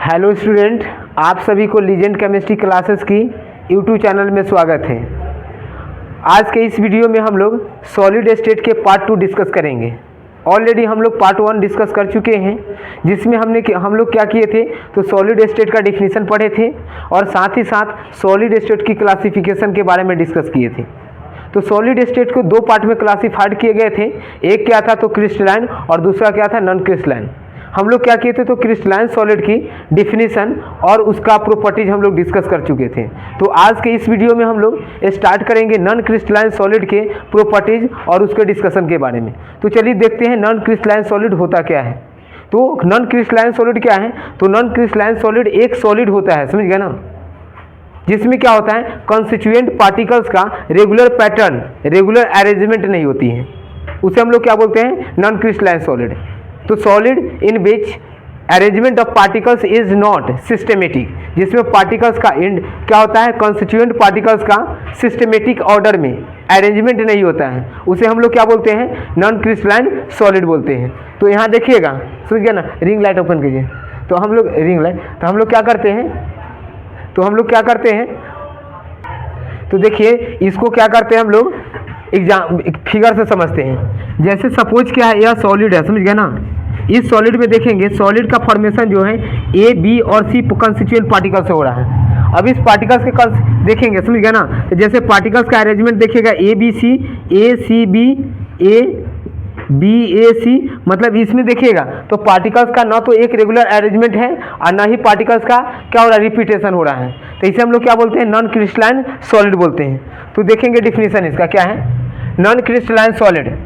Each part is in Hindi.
हेलो स्टूडेंट, आप सभी को लीजेंड केमिस्ट्री क्लासेस की यूट्यूब चैनल में स्वागत है। आज के इस वीडियो में हम लोग सॉलिड स्टेट के पार्ट 2 डिस्कस करेंगे। ऑलरेडी हम लोग पार्ट 1 डिस्कस कर चुके हैं, जिसमें हम लोग क्या किए थे तो सॉलिड स्टेट का डिफिनीशन पढ़े थे और साथ ही साथ सॉलिड स्टेट की क्लासिफिकेशन के बारे में डिस्कस किए थे। तो सॉलिड स्टेट को दो पार्ट में क्लासिफाइड किए गए थे, एक क्या था तो क्रिस्टलाइन और दूसरा क्या था नॉन क्रिस्टलाइन। हम लोग क्या किए थे तो क्रिस्टलाइन सॉलिड की डिफिनीशन और उसका प्रॉपर्टीज हम लोग डिस्कस कर चुके थे। तो आज के इस वीडियो में हम लोग स्टार्ट करेंगे नॉन क्रिस्टलाइन सॉलिड के प्रॉपर्टीज और उसके डिस्कशन के बारे में। तो चलिए देखते हैं नॉन क्रिस्टलाइन सॉलिड होता क्या है। तो नॉन क्रिस्टलाइन सॉलिड क्या है, तो नॉन क्रिस्टलाइन सॉलिड एक सॉलिड होता है, समझ गए ना, जिसमें क्या होता है कॉन्स्टिट्यूएंट पार्टिकल्स का रेगुलर पैटर्न, रेगुलर अरेंजमेंट नहीं होती है, उसे हम लोग क्या बोलते हैं नॉन क्रिस्टलाइन सॉलिड। तो solid in which arrangement of particles is not systematic, जिसमें पार्टिकल्स का क्या होता है कॉन्स्टिट्यूएंट पार्टिकल्स का सिस्टमेटिक ऑर्डर में अरेंजमेंट नहीं होता है, उसे हम लोग क्या बोलते हैं नॉन क्रिस्टलाइन सॉलिड बोलते हैं। तो यहाँ देखिएगा, समझ गया ना, रिंग लाइट ओपन कीजिए। तो हम लोग रिंग लाइट, तो हम लोग क्या करते हैं, तो देखिए इसको क्या करते हैं हम लोग एक फिगर से समझते हैं। जैसे सपोज क्या है, यह सॉलिड है, समझ गया ना। इस सॉलिड में देखेंगे सॉलिड का फॉर्मेशन जो है ए बी और सी कंस्टिट्यूएंट पार्टिकल से हो रहा है। अब इस पार्टिकल्स के देखेंगे, समझ गया ना, तो जैसे पार्टिकल्स का अरेंजमेंट देखिएगा A B C, A C B, A B A C, मतलब इसमें देखिएगा तो पार्टिकल्स का ना तो एक रेगुलर अरेंजमेंट है और ना ही पार्टिकल्स का क्या हो रहा है रिपीटेशन हो रहा है। तो इसे हम लोग क्या बोलते हैं नॉन क्रिस्टलाइन सॉलिड बोलते हैं। तो देखेंगे डिफिनीशन इसका क्या है, non crystalline solid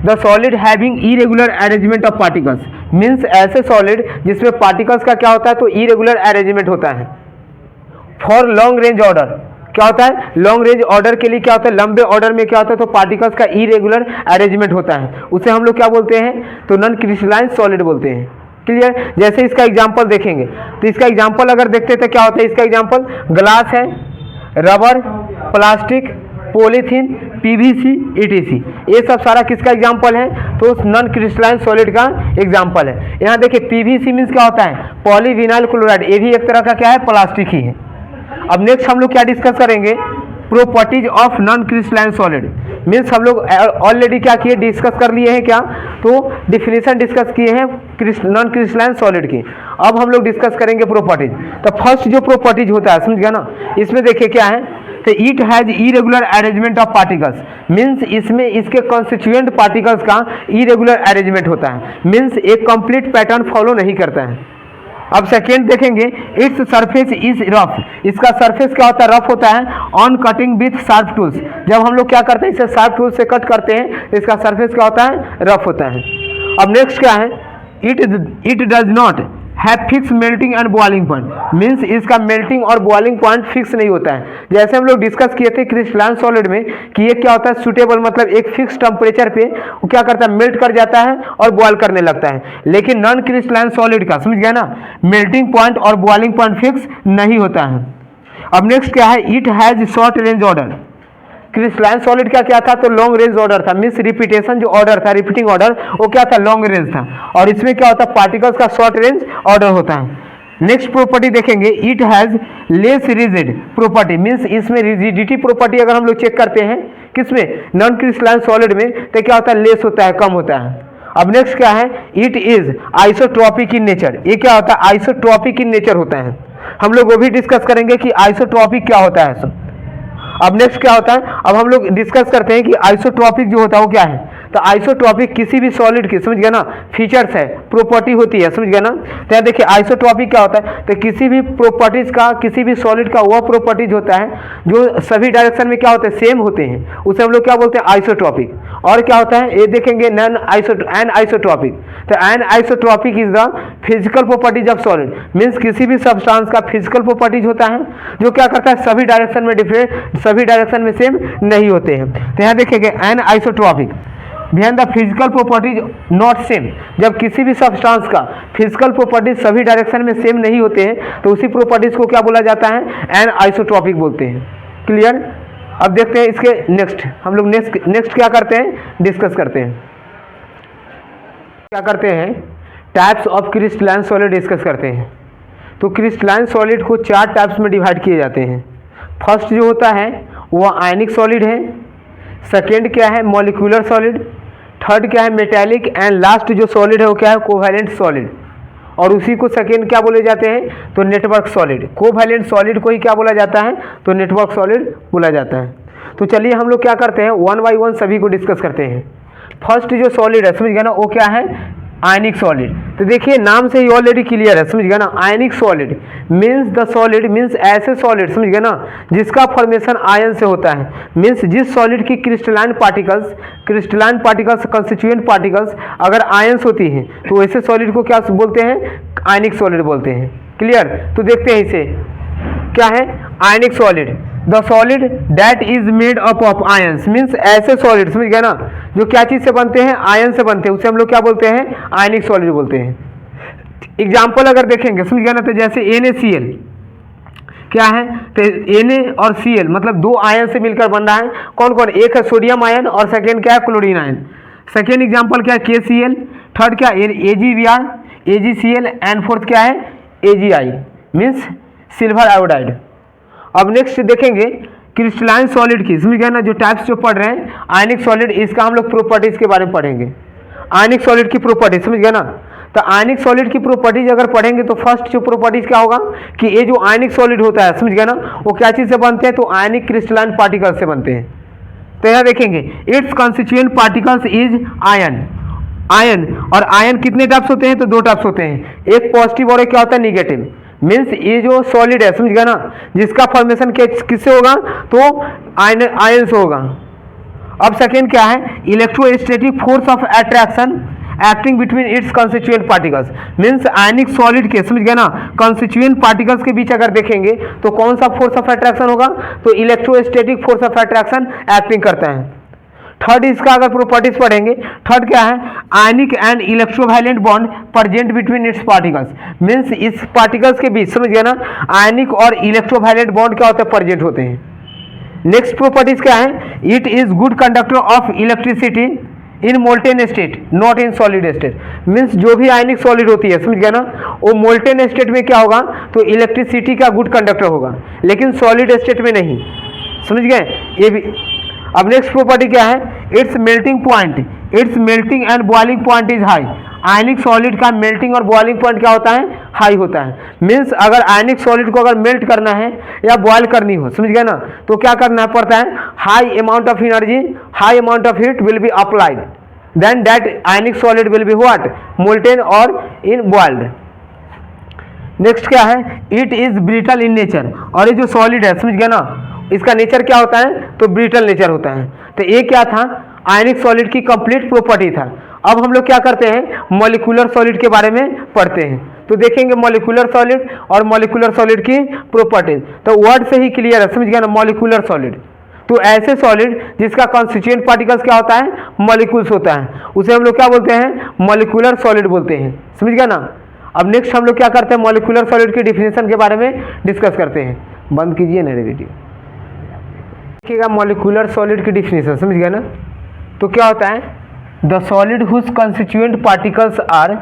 the solid having irregular arrangement of particles, means ऐसे सॉलिड जिसमें पार्टिकल्स का क्या होता है तो इरेगुलर अरेंजमेंट होता है। फॉर लॉन्ग रेंज ऑर्डर क्या होता है, लॉन्ग रेंज ऑर्डर के लिए क्या होता है, लंबे ऑर्डर में क्या होता है तो पार्टिकल्स का इरेगुलर अरेंजमेंट होता है, उसे हम लोग क्या बोलते हैं तो नॉन क्रिस्टलाइन सॉलिड बोलते हैं। क्लियर। जैसे इसका एग्जांपल देखेंगे तो इसका एग्जांपल अगर देखते तो क्या होता है, इसका एग्जांपल ग्लास है, rubber, plastic, polythene, PVC, etc, ये सब सारा किसका एग्जांपल है तो नॉन क्रिस्टलाइन सॉलिड का एग्जांपल है। यहाँ देखिए पीवीसी मीन्स क्या होता है पॉलीविनाइल क्लोराइड, ये भी एक तरह का क्या है प्लास्टिक ही है। अब नेक्स्ट हम लोग क्या डिस्कस करेंगे, properties of non crystalline solid, means हम लोग ऑलरेडी क्या किए डिस्कस कर लिए हैं क्या तो डिफिनीशन डिस्कस किए हैं नॉन क्रिस्टलाइन सॉलिड की। अब हम लोग डिस्कस करेंगे प्रॉपर्टीज। तो फर्स्ट जो प्रॉपर्टीज होता है, समझ गया ना, इसमें देखिए क्या है तो it has irregular arrangement of particles, means इसमें इसके कॉन्स्टिट्यूएंट पार्टिकल्स का इरेगुलर अरेंजमेंट होता है, मीन्स एक कंप्लीट पैटर्न फॉलो नहीं करता है। अब सेकेंड देखेंगे इट्स सरफेस इज रफ, इसका सरफेस क्या होता है रफ होता है। On cutting with sharp tools, जब हम लोग क्या करते हैं इसे शार्प टूल से कट करते हैं तो इसका सरफेस क्या होता है रफ होता है। अब नेक्स्ट क्या है, it does not have fix melting and boiling point, means इसका मेल्टिंग और बॉइलिंग पॉइंट फिक्स नहीं होता है। जैसे हम लोग डिस्कस किए थे क्रिस्टलाइन सॉलिड में कि ये क्या होता है सूटेबल, मतलब एक फिक्स टेम्परेचर पे वो क्या करता है मेल्ट कर जाता है और बॉयल करने लगता है। लेकिन नॉन क्रिस्टलाइन सॉलिड का समझ गया ना मेल्टिंग पॉइंट और बॉइलिंग पॉइंट फिक्स नहीं होता है। अब नेक्स्ट क्या है, it has short range order, crystalline solid का क्या था तो लॉन्ग रेंज ऑर्डर था, मीन्स रिपीटेशन जो ऑर्डर था रिपीटिंग ऑर्डर वो क्या था लॉन्ग रेंज था, और इसमें क्या होता है पार्टिकल्स का शॉर्ट रेंज ऑर्डर होता है। नेक्स्ट प्रॉपर्टी देखेंगे it has less rigid property, means इसमें रिजिडिटी प्रॉपर्टी अगर हम लोग चेक करते हैं किसमें नॉन क्रिस्टलाइन सॉलिड में तो क्या होता है लेस होता है, कम होता है। अब नेक्स्ट क्या है, it is isotropic in nature, ये क्या होता है आइसोट्रॉपिक इन नेचर होता है। हम लोग वो भी डिस्कस करेंगे कि आइसोट्रॉपिक क्या होता है। अब नेक्स्ट क्या होता है, अब हम लोग डिस्कस करते हैं कि आइसोट्रॉपिक जो होता है वो क्या है। तो आइसोट्रॉपिक किसी भी सॉलिड की समझ गया ना फीचर्स है, प्रॉपर्टी होती है, समझ गया ना। तो यहाँ देखिए आइसोट्रॉपिक क्या होता है तो किसी भी प्रॉपर्टीज का किसी भी सॉलिड का वह प्रॉपर्टीज होता है जो सभी डायरेक्शन में क्या होते हैं सेम होते हैं, उसे हम लोग क्या बोलते हैं आइसोट्रॉपिक। और क्या होता है ये देखेंगे एन आइसोट्रॉपिक, तो an isotropic is the physical properties of solid, means किसी भी सब्सटेंस का फिजिकल प्रॉपर्टीज होता है जो क्या करता है सभी डायरेक्शन में डिफरेंट, सभी डायरेक्शन में सेम नहीं होते हैं। तो यहाँ देखेंगे an isotropic behind the physical properties not same, जब किसी भी सब्सटेंस का फिजिकल प्रॉपर्टीज सभी डायरेक्शन में सेम नहीं होते हैं तो उसी प्रॉपर्टीज को क्या बोला जाता है एन आइसोट्रॉपिक बोलते हैं। क्लियर। अब देखते हैं इसके नेक्स्ट, हम लोग नेक्स्ट क्या करते हैं डिस्कस करते हैं, क्या करते हैं types of crystalline solid discuss करते हैं। तो क्रिस्टलाइन सॉलिड को 4 टाइप्स में डिवाइड किए जाते हैं। फर्स्ट जो होता है वो आयनिक सॉलिड है, सेकेंड क्या है मॉलिक्यूलर सॉलिड, थर्ड क्या है मेटेलिक, एंड लास्ट जो सॉलिड है वो क्या है कोवैलेंट सॉलिड। और उसी को सेकेंड क्या बोले जाते हैं तो नेटवर्क सॉलिड। कोवैलेंट सॉलिड को ही क्या बोला जाता है तो नेटवर्क सॉलिड बोला जाता है। तो चलिए हम लोग क्या करते हैं वन बाई वन सभी को डिस्कस करते हैं। फर्स्ट जो सॉलिड है समझ गया ना वो क्या है आयनिक सॉलिड। तो देखिए नाम से ही ऑलरेडी क्लियर है समझ गया ना, आयनिक solid means the solid means ऐसे सॉलिड समझ गया ना जिसका फॉर्मेशन आयन से होता है। मीन्स जिस सॉलिड की क्रिस्टलाइन पार्टिकल्स कंस्टिट्यूएंट पार्टिकल्स अगर आयंस होती हैं तो ऐसे सॉलिड को क्या बोलते हैं आयनिक सॉलिड बोलते हैं। क्लियर। तो देखते हैं इसे क्या है आयनिक solid, the solid that is made up of ions means ऐसे सॉलिड समझ गया ना जो क्या चीज से बनते हैं आयन से बनते हैं, उसे हम लोग क्या बोलते हैं आयनिक सॉलिड बोलते हैं। एग्जाम्पल अगर देखेंगे समझ गया ना तो जैसे NaCl क्या है तो Na और Cl मतलब 2 आयन से मिलकर बन रहा है। कौन कौन, एक है सोडियम आयन और सेकेंड क्या है क्लोरीन आयन। सेकेंड एग्जाम्पल क्या है KCl, थर्ड क्या AgBr, AgCl एंड फोर्थ क्या है Agi मीन्स सिल्वर आयोडाइड। अब नेक्स्ट देखेंगे क्रिस्टलाइन सॉलिड की समझ गया ना जो टाइप्स जो पढ़ रहे हैं आयनिक सॉलिड, इसका हम लोग प्रॉपर्टीज के बारे में पढ़ेंगे। आयनिक सॉलिड की प्रॉपर्टीज समझ गया ना, तो आयनिक सॉलिड की प्रॉपर्टीज अगर पढ़ेंगे तो फर्स्ट जो प्रॉपर्टीज क्या होगा कि ये जो आयनिक सॉलिड होता है समझ गया ना वो क्या चीज से बनते हैं तो आयनिक क्रिस्टलाइन पार्टिकल से बनते हैं। तो यहाँ देखेंगे it's constituent particles is ion और आयन कितने टाइप्स होते हैं तो 2 टाइप्स होते हैं, एक पॉजिटिव और एक क्या होता है निगेटिव। मीन्स ये जो सॉलिड है समझ गया ना जिसका फॉर्मेशन किससे होगा तो आयन से होगा। अब सेकेंड क्या है electrostatic force of attraction acting between its constituent particles. Means ionic solid के समझ गया ना कंस्टिट्यूएंट पार्टिकल्स के बीच अगर देखेंगे तो कौन सा फोर्स ऑफ अट्रैक्शन होगा तो electrostatic force of attraction acting करता है। थर्ड इसका अगर प्रॉपर्टीज पढ़ेंगे, थर्ड क्या है ionic and electrovalent bond present between its particles. Means इस पार्टिकल्स के बीच समझ गया ना आयनिक और इलेक्ट्रोवायलेंट बॉन्ड क्या होता है प्रेजेंट होते हैं। नेक्स्ट प्रॉपर्टीज क्या है it is good conductor of electricity in molten state not in solid state. Means जो भी आयनिक सॉलिड होती है समझ गया ना वो मोल्टेन स्टेट में क्या होगा तो इलेक्ट्रिसिटी का गुड कंडक्टर होगा, लेकिन सॉलिड स्टेट में नहीं। समझ गए ये भी। अब नेक्स्ट प्रॉपर्टी क्या है it's melting and boiling point is high. Ionic solid का मेल्टिंग और बॉइलिंग पॉइंट क्या होता है हाई होता है। मीन्स अगर आयनिक सॉलिड को अगर मेल्ट करना है या बॉयल करनी हो समझ गया ना तो क्या करना पड़ता है high amount of energy high amount of heat will be applied then that ionic solid will be what molten और इन बॉइल्ड। नेक्स्ट क्या है it is brittle in nature. और ये जो सॉलिड है समझ गया ना इसका नेचर क्या होता है तो ब्रिटल नेचर होता है। तो ये क्या था आयनिक सॉलिड की कंप्लीट प्रॉपर्टी था। अब हम लोग क्या करते हैं मॉलिक्यूलर सॉलिड के बारे में पढ़ते हैं। तो देखेंगे मॉलिक्यूलर सॉलिड और मॉलिक्यूलर सॉलिड की प्रॉपर्टीज। तो वर्ड से ही क्लियर है समझ गया ना मॉलिक्यूलर सॉलिड तो ऐसे सॉलिड जिसका कॉन्स्टिट्यूएंट पार्टिकल्स क्या होता है मॉलिक्यूल्स होता है, उसे हम लोग क्या बोलते हैं मॉलिक्यूलर सॉलिड बोलते हैं। समझ गया ना। अब नेक्स्ट हम लोग क्या करते हैं मॉलिक्यूलर सॉलिड की डिफिनेशन के बारे में डिस्कस करते हैं। बंद कीजिए ना वीडियो। देखिएगा मॉलिक्यूलर सॉलिड की डिफिनेशन समझ गया ना तो क्या होता है the solid whose constituent particles are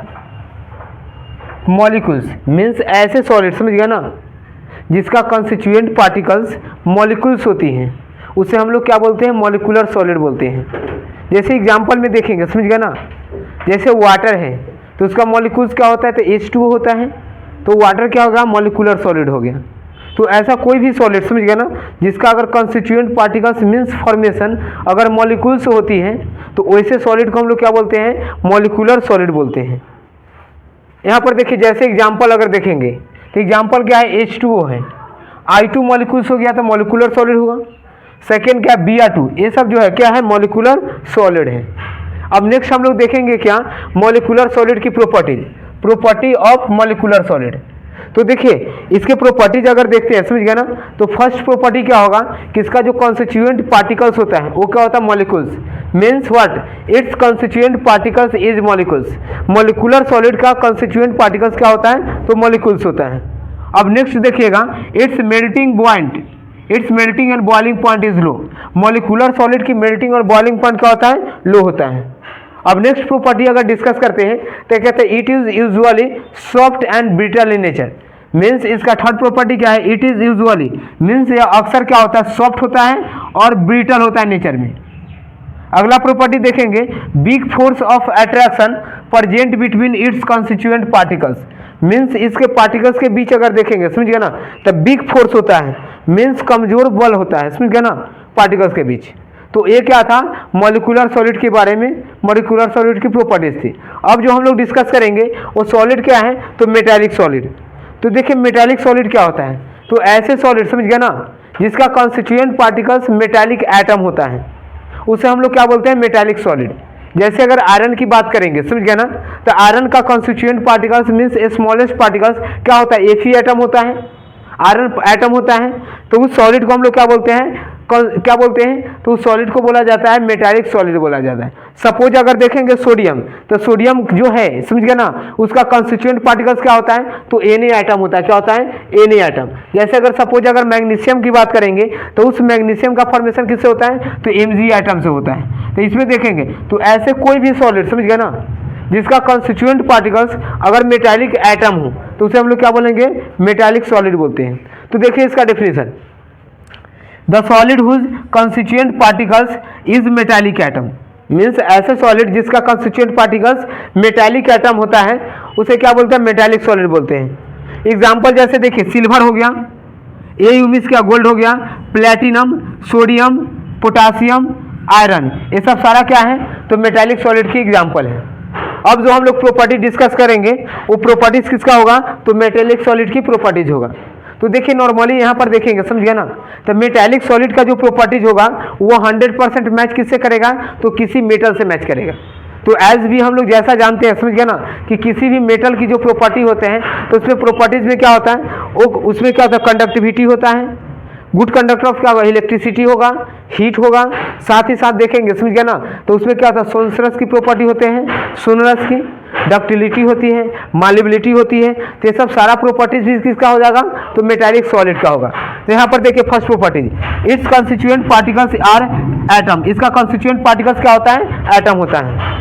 molecules. Means ऐसे सॉलिड समझ गया ना जिसका कंस्टिट्यूएंट पार्टिकल्स मॉलिक्यूल्स होती हैं उसे हम लोग क्या बोलते हैं मॉलिक्यूलर सॉलिड बोलते हैं। जैसे एग्जांपल में देखेंगे समझ गया ना जैसे वाटर है तो उसका मॉलिक्यूल्स क्या होता है तो H2O होता है, तो वाटर क्या होगा मॉलिक्यूलर सॉलिड हो गया। तो ऐसा कोई भी सॉलिड समझ गया ना जिसका अगर कंस्टिट्यूएंट पार्टिकल्स मीन्स फॉर्मेशन अगर मॉलिक्यूल्स होती हैं तो वैसे सॉलिड को हम लोग क्या बोलते हैं मॉलिक्यूलर सॉलिड बोलते हैं। यहाँ पर देखिए जैसे एग्जांपल अगर देखेंगे तो एग्जांपल क्या है H2O है, I2 मॉलिक्यूल्स हो गया तो मॉलिक्यूलर सॉलिड होगा। सेकेंड क्या Br2 ये सब जो है क्या है मॉलिक्यूलर सॉलिड है। अब नेक्स्ट हम लोग देखेंगे क्या मॉलिक्यूलर सॉलिड की प्रॉपर्टी ऑफ मॉलिक्यूलर सॉलिड। तो देखिए इसके प्रॉपर्टीज अगर देखते हैं समझ गया ना तो फर्स्ट प्रॉपर्टी क्या होगा कि इसका जो कॉन्स्टिट्यूएंट पार्टिकल्स होता है वो क्या होता है molecules. Means what it's constituent particles is molecules. Molecular solid का कॉन्स्टिट्यूएंट पार्टिकल्स क्या होता है तो मॉलिक्यूल्स होता है। अब नेक्स्ट देखिएगा it's melting and boiling point is low. Molecular solid की मेल्टिंग और बॉइलिंग पॉइंट क्या होता है लो होता है। अब नेक्स्ट प्रॉपर्टी अगर डिस्कस करते हैं तो कहते हैं it is usually soft and brittle in nature. Means इसका थर्ड प्रॉपर्टी क्या है, इट इज यूजुअली, मीन्स यह अक्सर क्या होता है, सॉफ्ट होता है और ब्रिटल होता है नेचर में। अगला प्रॉपर्टी देखेंगे, big force of attraction present between its constituent particles, means इसके पार्टिकल्स के बीच अगर देखेंगे, समझ गए ना, तो बिग फोर्स होता है, मीन्स कमजोर बल होता है, समझ गए ना, पार्टिकल्स के बीच। तो ये क्या था, मॉलिक्यूलर सॉलिड के बारे में, मॉलिक्यूलर सॉलिड की प्रॉपर्टीज थी। अब जो हम लोग डिस्कस करेंगे वो सॉलिड क्या है, तो मेटालिक सॉलिड। तो देखिए मेटालिक सॉलिड क्या होता है, तो ऐसे सॉलिड, समझ गए ना, जिसका कॉन्स्टिट्यूएंट पार्टिकल्स मेटालिक एटम होता है, उसे हम लोग क्या बोलते हैं, मेटालिक सॉलिड। जैसे अगर आयरन की बात करेंगे, समझ गए ना, तो आयरन का constituent particles means smallest particles क्या होता है, एक ही एटम होता है, आयरन एटम होता है। तो उस सॉलिड को हम लोग क्या बोलते हैं, क्या बोलते हैं, तो उस सॉलिड को बोला जाता है मेटालिक सॉलिड बोला जाता है। सपोज अगर देखेंगे सोडियम, तो सोडियम जो है, समझ गए ना, उसका कॉन्स्टिट्यूएंट पार्टिकल्स क्या होता है, तो Na एटम होता है, क्या होता है, Na एटम। जैसे अगर सपोज अगर मैग्नीशियम की बात करेंगे, तो उस मैग्नीशियम का फॉर्मेशन किससे होता है, तो Mg एटम से होता है। तो इसमें देखेंगे, तो ऐसे कोई भी सॉलिड, समझ गए ना, जिसका कॉन्स्टिट्यूएंट पार्टिकल्स अगर मेटालिक एटम हो, तो उसे हम लोग क्या बोलेंगे, मेटालिक सॉलिड बोलते हैं। तो देखिए इसका definition, the solid whose constituent particles is metallic atom, means ऐसे सॉलिड जिसका कॉन्स्टिट्यूएंट पार्टिकल्स मेटालिक एटम होता है, उसे क्या बोलते हैं, मेटालिक सॉलिड बोलते हैं। एग्जाम्पल जैसे देखिए, सिल्वर हो गया, ए मीन्स क्या, गोल्ड हो गया, प्लेटिनम, सोडियम, पोटासियम, आयरन, ये सब सारा क्या है, तो मेटालिक सॉलिड की एग्जाम्पल है। अब जो हम लोग प्रॉपर्टी डिस्कस करेंगे वो प्रॉपर्टीज किसका होगा, तो मेटालिक सॉलिड की प्रॉपर्टीज होगा। तो देखिए नॉर्मली यहाँ पर देखेंगे, समझ गया ना, तो मेटालिक सॉलिड का जो प्रॉपर्टीज होगा वो 100% मैच किससे करेगा, तो किसी मेटल से मैच करेगा। तो एज भी हम लोग जैसा जानते हैं, समझ गया ना, कि किसी भी मेटल की जो प्रॉपर्टी होते हैं, तो उसमें प्रॉपर्टीज में क्या होता है, वो उसमें क्या होता है, कंडक्टिविटी होता है, गुड कंडक्टर ऑफ क्या होगा, इलेक्ट्रिसिटी होगा, हीट होगा, साथ ही साथ देखेंगे, समझ गया ना, तो उसमें क्या होता है, सोनरस की प्रॉपर्टी होते हैं, सोनरस की डक्टिलिटी होती है, मालिबिलिटी होती है। तो ये सब सारा प्रॉपर्टीज भी किसका हो जाएगा, तो मेटालिक सॉलिड का होगा। तो यहाँ पर देखिए first property, its constituent particles are atom, इसका कॉन्स्टिट्यूएंट पार्टिकल्स क्या होता है, एटम होता है।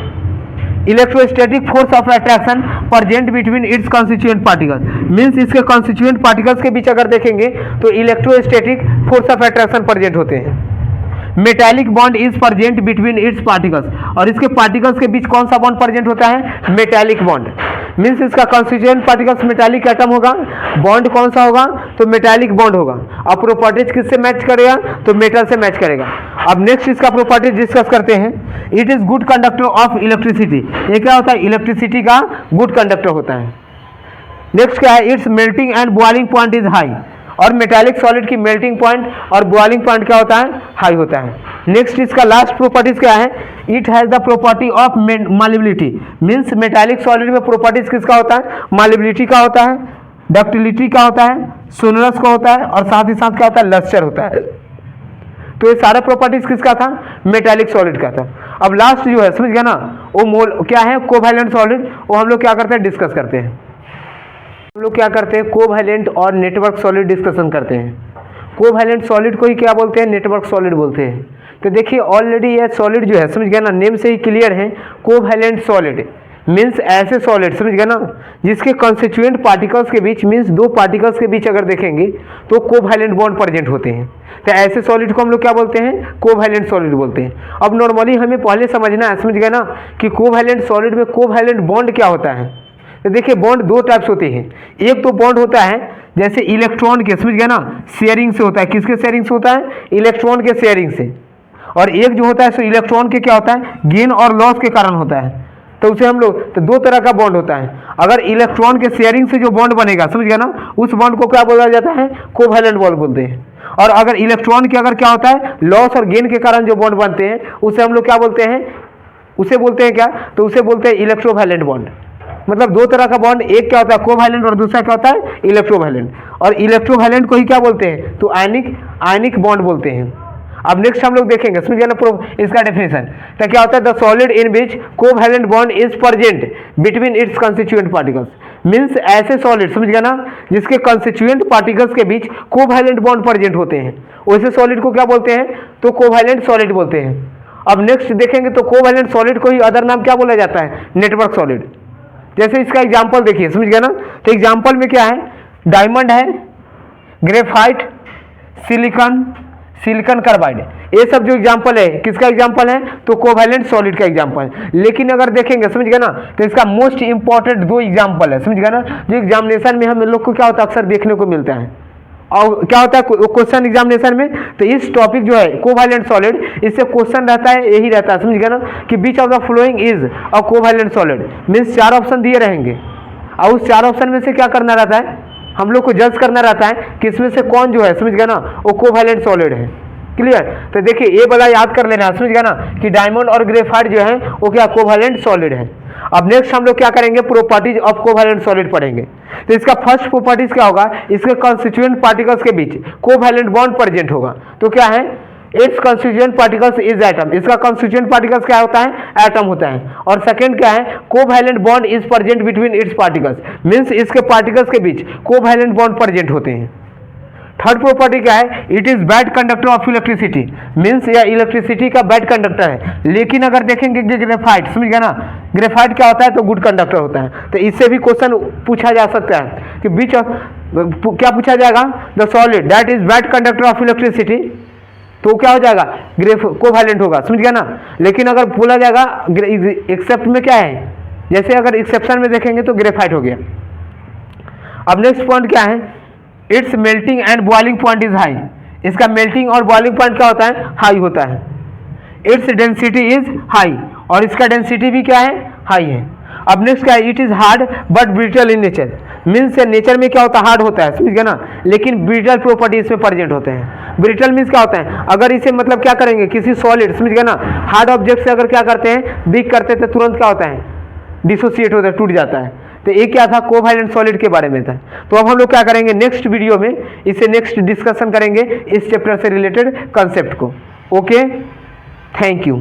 Electrostatic force of attraction present between its constituent particles, means इसके कॉन्स्टिट्यूएंट पार्टिकल्स के बीच अगर देखेंगे तो electrostatic force of attraction present होते हैं। Metallic bond is present between its particles, और इसके पार्टिकल्स के बीच कौन सा बॉन्ड प्रेजेंट होता है, मेटालिक बॉन्ड, मीन्स इसका कॉन्स्टिट्यूएंट पार्टिकल्स मेटालिक एटम होगा, बॉन्ड कौन सा होगा, तो मेटालिक बॉन्ड होगा। अब प्रॉपर्टीज किससे मैच करेगा, तो मेटल से मैच करेगा। अब नेक्स्ट इसका प्रॉपर्टीज डिस्कस करते हैं। It is good conductor of electricity, ये क्या होता है, इलेक्ट्रिसिटी का गुड कंडक्टर होता है। नेक्स्ट क्या है, it's melting and boiling point is high, और मेटालिक सॉलिड की मेल्टिंग पॉइंट और बॉइलिंग पॉइंट क्या होता है, हाई होता है। नेक्स्ट इसका लास्ट प्रॉपर्टीज क्या है, it has the property of malleability, means metallic solid में प्रॉपर्टीज किसका होता है, मालिबिलिटी का होता है, डक्टिलिटी का होता है, सोनरस का होता है, और साथ ही साथ क्या होता है, लस्टर होता है। तो ये सारा प्रॉपर्टीज किसका था, मेटालिक सॉलिड का था। अब लास्ट जो है, समझ गया ना, वो मोल क्या है, कोवैलेंट सॉलिड, वो हम लोग क्या करते हैं, डिस्कस करते हैं। हम लोग क्या करते हैं, कोवैलेंट और नेटवर्क सॉलिड डिस्कशन करते हैं। कोवैलेंट सॉलिड को ही क्या बोलते हैं, नेटवर्क सॉलिड बोलते हैं। तो देखिए ऑलरेडी ये सॉलिड जो है, समझ गया ना, नेम से ही क्लियर है, कोवैलेंट सॉलिड मीन्स ऐसे सॉलिड, समझ गया ना, जिसके कॉन्स्टिट्यूएंट पार्टिकल्स के बीच, मीन्स दो पार्टिकल्स के बीच अगर देखेंगे तो कोवैलेंट बॉन्ड प्रेजेंट होते हैं। तो ऐसे सॉलिड को हम लोग क्या बोलते हैं, कोवैलेंट सॉलिड बोलते हैं। अब नॉर्मली हमें पहले समझना है, समझ गया ना, कि कोवैलेंट सॉलिड में कोवैलेंट बॉन्ड क्या होता है। तो देखिए बॉन्ड दो टाइप्स होते हैं, एक तो बॉन्ड होता है जैसे इलेक्ट्रॉन के, समझ गया ना, शेयरिंग से होता है, किसके शेयरिंग से होता है, इलेक्ट्रॉन के शेयरिंग से। और एक जो होता है सो इलेक्ट्रॉन के क्या होता है, गेन और लॉस के कारण होता है। तो उसे हम लोग, तो दो तरह का बॉन्ड होता है। अगर इलेक्ट्रॉन के शेयरिंग से जो बॉन्ड बनेगा, समझ गया ना, उस बॉन्ड को क्या बोला जाता है, कोवैलेंट बॉन्ड बोलते हैं। और अगर इलेक्ट्रॉन के अगर क्या होता है, लॉस और गेन के कारण जो बॉन्ड बनते हैं, उसे हम लोग क्या बोलते हैं, उसे बोलते हैं क्या, तो उसे बोलते हैं इलेक्ट्रोवैलेंट बॉन्ड। मतलब दो तरह का बॉन्ड, एक क्या होता है कोवैलेंट और दूसरा क्या होता है इलेक्ट्रोवैलेंट। और इलेक्ट्रोवैलेंट को ही क्या बोलते हैं, तो आयनिक बॉन्ड बोलते हैं। अब नेक्स्ट हम लोग देखेंगे, समझिए ना इसका डेफिनेशन। तो क्या होता है, the solid in which covalent bond is present between it's constituent particles, means ऐसे सॉलिड, समझ गया ना, जिसके कंस्टिट्यूएंट पार्टिकल्स के बीच कोवैलेंट बॉन्ड प्रेजेंट होते हैं, वैसे सॉलिड को क्या बोलते हैं, तो कोवैलेंट सॉलिड बोलते हैं। अब नेक्स्ट देखेंगे तो कोवैलेंट सॉलिड को ही अदर नाम क्या बोला जाता है, नेटवर्क सॉलिड। जैसे इसका एग्जांपल देखिए, समझ गया ना, तो एग्जांपल में क्या है, डायमंड है, ग्रेफाइट, सिलिकॉन, सिलिकॉन कार्बाइड, ये सब जो एग्जाम्पल है किसका एग्जाम्पल है, तो कोवैलेंट सॉलिड का एग्जाम्पल है। लेकिन अगर देखेंगे समझ गए ना, तो इसका मोस्ट इंपॉर्टेंट दो एग्जाम्पल है, समझ गए ना, जो एग्जामिनेशन में हम लोग को क्या होता है अक्सर देखने को मिलता है। और क्या होता है क्वेश्चन एग्जामिनेशन में, तो इस टॉपिक जो है कोवैलेंट सॉलिड, इससे क्वेश्चन रहता है, यही रहता है, समझ गए ना, कि which of the following is a covalent solid, means 4 option दिए रहेंगे और उस 4 ऑप्शन में से क्या करना रहता है, हम लोग को जज करना रहता है कि इसमें से कौन जो है, समझ गए ना, वो कोवैलेंट सॉलिड है। क्लियर। तो देखिए ये वाला याद कर लेना, समझ गया ना, कि डायमंड और ग्रेफाइट जो है वो क्या कोवैलेंट सॉलिड है। अब नेक्स्ट हम लोग क्या करेंगे, प्रॉपर्टीज ऑफ कोवैलेंट सॉलिड पढ़ेंगे। तो इसका फर्स्ट प्रॉपर्टीज क्या होगा, इसके कॉन्स्टिट्यूएंट पार्टिकल्स के बीच कोवैलेंट बॉन्ड प्रेजेंट होगा। तो क्या है, it's constituent particles is atom, इसका कॉन्स्टिट्यूएंट पार्टिकल्स क्या होता है, एटम होता है। और सेकंड क्या है, covalent bond is present between its particles, means इसके पार्टिकल्स के बीच कोवैलेंट बॉन्ड प्रेजेंट होते हैं। थर्ड प्रॉपर्टी क्या है, it is bad conductor of electricity, means यह इलेक्ट्रिसिटी का बैड कंडक्टर है। लेकिन अगर देखेंगे कि ग्रेफाइट, समझ गया ना, ग्रेफाइट क्या होता है, तो गुड कंडक्टर होता है। तो इससे भी क्वेश्चन पूछा जा सकता है कि बीच ऑफ क्या पूछा जाएगा, the solid that is bad conductor of electricity, तो क्या हो जाएगा, कोवैलेंट होगा, समझ गया ना। लेकिन अगर बोला जाएगा एक्सेप्ट में क्या है, जैसे अगर एक्सेप्शन में देखेंगे तो ग्रेफाइट हो गया। अब नेक्स्ट पॉइंट क्या है, it's melting and boiling point is high, इसका मेल्टिंग और बॉइलिंग पॉइंट क्या होता है, हाई होता है। इट्स डेंसिटी इज हाई, और इसका डेंसिटी भी क्या है, हाई है। अब नेक्स्ट क्या है, it is hard but brittle in nature, means nature में क्या होता है, हार्ड होता है, समझ गया ना, लेकिन ब्रिटल प्रॉपर्टी इसमें प्रेजेंट होते हैं। ब्रिटल मीन्स क्या होता है, अगर इसे मतलब क्या करेंगे, किसी सॉलिड, समझ गया ना, हार्ड ऑब्जेक्ट से अगर क्या करते हैं, बीक करते थे, तुरंत क्या होता है, डिसोसिएट होता है, टूट जाता है। तो ये क्या था, कोवैलेंट सॉलिड के बारे में था। तो अब हम लोग क्या करेंगे, नेक्स्ट वीडियो में इसे नेक्स्ट डिस्कशन करेंगे इस चैप्टर से रिलेटेड कंसेप्ट को। Okay, thank you.